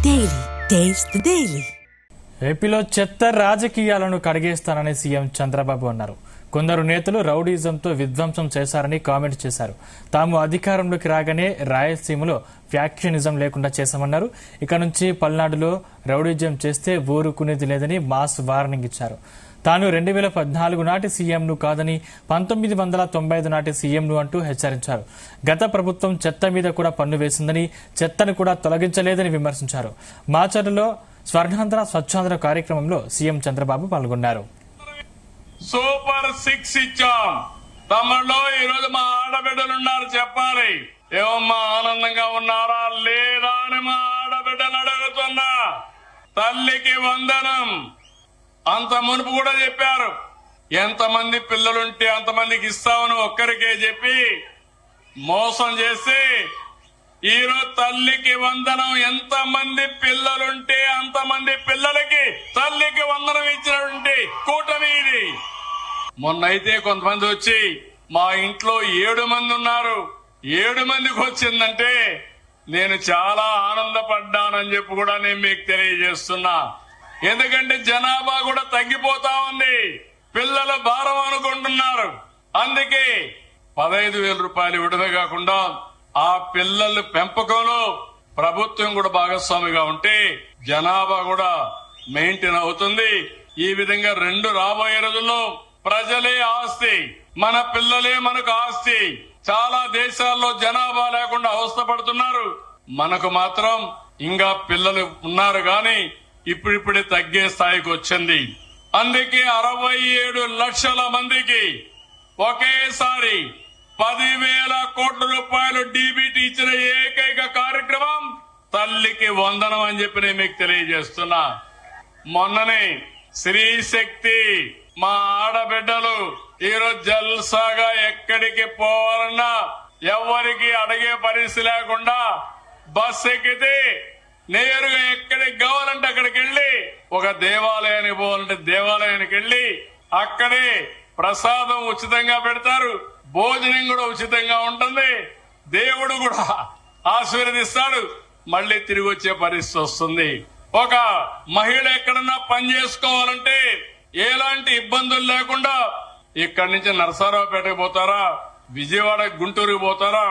Daily. Taste the Daily. ఏపీలో చెత్త రాజకీయాలను కడిగేస్తానని సీఎం చంద్రబాబు అన్నారు. కొందరు నేతలు రౌడీజంతో విధ్వంసం చేశారని కామెంట్ చేశారు. తాము అధికారంలోకి రాగానే రాయలసీమలో ఫ్యాక్షనిజం లేకుండా చేశామన్నారు. ఇక నుంచి పల్నాడులో రౌడీజం చేస్తే ఊరుకునేది లేదని మాస్ వార్నింగ్ ఇచ్చారు. తాను 2014 నాటి సీఎంను కాదని 1995 నాటి సీఎంను అంటూ హెచ్చరించారు. గత ప్రభుత్వం చెత్త మీద కూడా పన్ను వేసిందని, చెత్తను కూడా తొలగించలేదని విమర్శించారు. మాచర్లలో స్వర్ణాంధ్ర స్వచ్ఛాంధ్ర కార్యక్రమంలో సీఎం చంద్రబాబు పాల్గొన్నారు. సూపర్ 6 ఇచ్చాం. తమలో ఈ రోజు మా ఆడబిడ్డలున్నారు, చెప్పాలి. ఏమమ్మా ఆనందంగా ఉన్నారా లేదా అని మా ఆడబిడ్డలు అడుగుతున్నా. తల్లికి వందనం. అంత మునుపు కూడా చెప్పారు, ఎంతమంది పిల్లలుంటే అంతమందికి ఇస్తామని ఒక్కరికే చెప్పి మోసం చేసి ఈరోజు తల్లికి వందనం, ఎంతమంది పిల్లలుంటే అంతమంది పిల్లలకి తల్లికి వందనం ఇచ్చినటువంటి కూటమి ఇది. మొన్నైతే కొంతమంది వచ్చి మా ఇంట్లో 7 మంది ఉన్నారు, 7 మందికి వచ్చిందంటే నేను చాలా ఆనందపడ్డానని చెప్పి కూడా నేను మీకు తెలియజేస్తున్నా. ఎందుకంటే జనాభా కూడా తగ్గిపోతా ఉంది, పిల్లల భారం అనుకుంటున్నారు. అందుకే 15,000 రూపాయలు ఇవ్వడమే కాకుండా ఆ పిల్లల పెంపకంలో ప్రభుత్వం కూడా భాగస్వామిగా ఉంటే జనాభా కూడా మెయింటైన్ అవుతుంది. ఈ విధంగా 2 రాబోయే రోజుల్లో ప్రజలే ఆస్తి, మన పిల్లలే మనకు ఆస్తి. చాలా దేశాల్లో జనాభా లేకుండా అవస్థపడుతున్నారు, మనకు మాత్రం ఇంకా పిల్లలు ఉన్నారు గాని ఇప్పుడిప్పుడే తగ్గే స్థాయికి వచ్చింది. అందుకే 67 లక్షల మందికి ఒకేసారి 10,000 కోట్ల రూపాయలు డీబీటీ ఇచ్చిన ఏకైక కార్యక్రమం తల్లికి వందనం అని చెప్పి నేను మీకు తెలియజేస్తున్నా. మొన్ననే స్త్రీ శక్తి మా ఆడబిడ్డలు ఈరోజు జల్సాగా ఎక్కడికి పోవాలన్నా ఎవరికి అడిగే పరిస్థితి లేకుండా బస్ ఎక్కితే నేరుగా ఎక్కడికి కావాలంటే అక్కడికి వెళ్లి, ఒక దేవాలయానికి పోవాలంటే దేవాలయానికి వెళ్లి అక్కడే ప్రసాదం ఉచితంగా పెడతారు, భోజనం కూడా ఉచితంగా ఉంటుంది, దేవుడు కూడా ఆశీర్వదిస్తాడు, మళ్లీ తిరిగి వచ్చే పరిస్థితి వస్తుంది. ఒక మహిళ ఎక్కడన్నా పని చేసుకోవాలంటే ఎలాంటి ఇబ్బందులు లేకుండా ఇక్కడి నుంచి నరసరావుపేటకు పోతారా, విజయవాడ గుంటూరుకు పోతారా,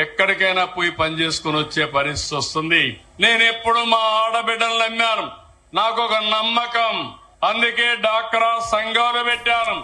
ఎక్కడికైనా పోయి పని చేసుకుని వచ్చే పరిస్థితి వస్తుంది. నేను ఎప్పుడు మా ఆడబిడ్డలు నమ్మాను, నాకు ఒక నమ్మకం. అందుకే డాక్రా సంఘాలు పెట్టాను.